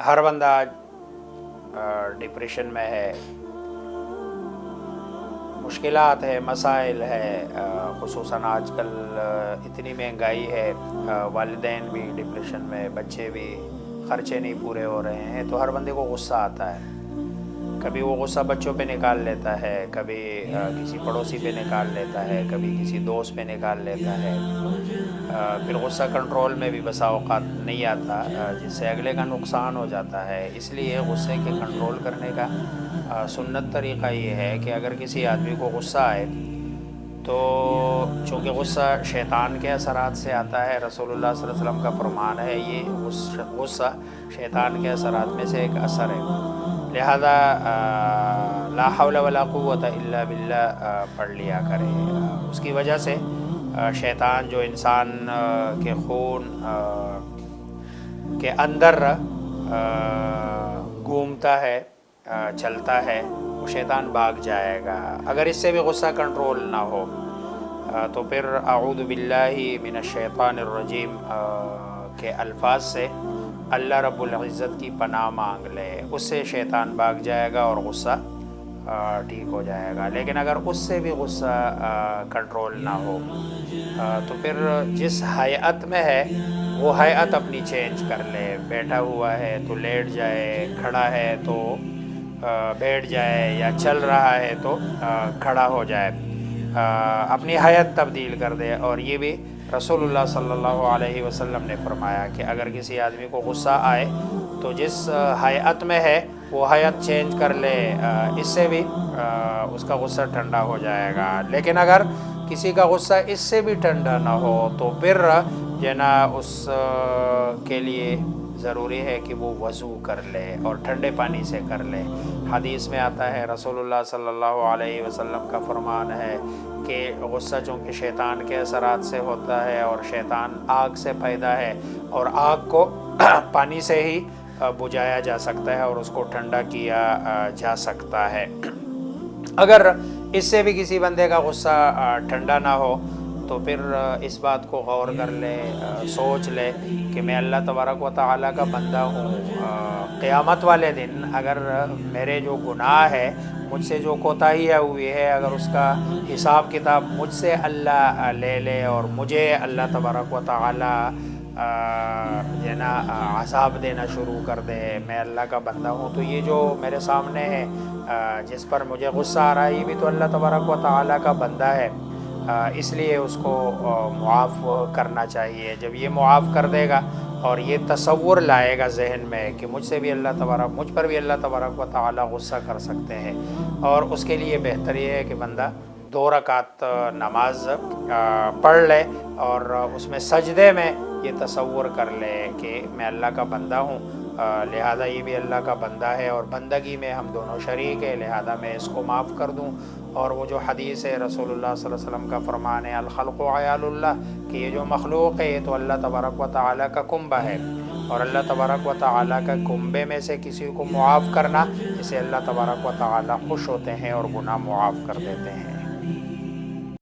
ہر بندہ آج ڈپریشن میں ہے، مشکلات ہے، مسائل ہے، خصوصاً آج کل اتنی مہنگائی ہے، والدین بھی ڈپریشن میں، بچے بھی، خرچے نہیں پورے ہو رہے ہیں، تو ہر بندے کو غصہ آتا ہے۔ کبھی وہ غصہ بچوں پہ نکال لیتا ہے، کبھی کسی پڑوسی پہ نکال لیتا ہے، کبھی کسی دوست پہ نکال لیتا ہے، پھر غصہ کنٹرول میں بھی بسا اوقات نہیں آتا، جس سے اگلے کا نقصان ہو جاتا ہے۔ اس لیے غصے کے کنٹرول کرنے کا سنت طریقہ یہ ہے کہ اگر کسی آدمی کو غصہ آئے تو چونکہ غصہ شیطان کے اثرات سے آتا ہے، رسول اللہ صلی اللہ علیہ وسلم کا فرمان ہے یہ غصہ شیطان کے اثرات میں سے ایک اثر ہے، لہذا لا حول ولا قوت الا باللہ پڑھ لیا کرے۔ اس کی وجہ سے شیطان جو انسان کے خون کے اندر گھومتا ہے، چلتا ہے، وہ شیطان بھاگ جائے گا۔ اگر اس سے بھی غصہ کنٹرول نہ ہو تو پھر اعوذ باللہ من الشیطان الرجیم کے الفاظ سے اللہ رب العزت کی پناہ مانگ لے، اس سے شیطان بھاگ جائے گا اور غصہ ٹھیک ہو جائے گا۔ لیکن اگر اس سے بھی غصہ کنٹرول نہ ہو تو پھر جس ہیئت میں ہے وہ ہیئت اپنی چینج کر لے، بیٹھا ہوا ہے تو لیٹ جائے، کھڑا ہے تو بیٹھ جائے، یا چل رہا ہے تو کھڑا ہو جائے، اپنی حیت تبدیل کر دے۔ اور یہ بھی رسول اللہ صلی اللہ علیہ وسلم نے فرمایا کہ اگر کسی آدمی کو غصہ آئے تو جس حیت میں ہے وہ حیت چینج کر لے، اس سے بھی اس کا غصہ ٹھنڈا ہو جائے گا۔ لیکن اگر کسی کا غصہ اس سے بھی ٹھنڈا نہ ہو تو پھر جو نا اس کے لیے ضروری ہے کہ وہ وضو کر لے اور ٹھنڈے پانی سے کر لے۔ حدیث میں آتا ہے، رسول اللہ صلی اللہ علیہ وسلم کا فرمان ہے کہ غصہ چونکہ شیطان کے اثرات سے ہوتا ہے اور شیطان آگ سے پیدا ہے، اور آگ کو پانی سے ہی بجھایا جا سکتا ہے اور اس کو ٹھنڈا کیا جا سکتا ہے۔ اگر اس سے بھی کسی بندے کا غصہ ٹھنڈا نہ ہو تو پھر اس بات کو غور کر لے، سوچ لے کہ میں اللہ تبارک و تعالیٰ کا بندہ ہوں، قیامت والے دن اگر میرے جو گناہ ہے، مجھ سے جو کوتاہیاں ہوئی ہے، اگر اس کا حساب کتاب مجھ سے اللہ لے لے اور مجھے اللہ تبارک و تعالیٰ جو نا عذاب دینا شروع کر دے، میں اللہ کا بندہ ہوں، تو یہ جو میرے سامنے ہے جس پر مجھے غصہ آ رہا ہے، یہ بھی تو اللہ تبارک و تعالیٰ کا بندہ ہے، اس لیے اس کو معاف کرنا چاہیے۔ جب یہ معاف کر دے گا اور یہ تصور لائے گا ذہن میں کہ مجھ پر بھی اللہ تبارک و تعالیٰ غصہ کر سکتے ہیں، اور اس کے لیے بہتر یہ ہے کہ بندہ 2 رکعت نماز پڑھ لے اور اس میں سجدے میں یہ تصور کر لے کہ میں اللہ کا بندہ ہوں، لہذا یہ بھی اللہ کا بندہ ہے اور بندگی میں ہم دونوں شریک ہیں، لہذا میں اس کو معاف کر دوں۔ اور وہ جو حدیث ہے رسول اللہ صلی اللہ علیہ وسلم کا فرمان ہے، الخلق عیال اللہ، کہ یہ جو مخلوق ہے یہ تو اللہ تبارک و تعالیٰ کا کنبہ ہے، اور اللہ تبارک و تعالیٰ کا کنبے میں سے کسی کو معاف کرنا، اسے اللہ تبارک و تعالیٰ خوش ہوتے ہیں اور گناہ معاف کر دیتے ہیں۔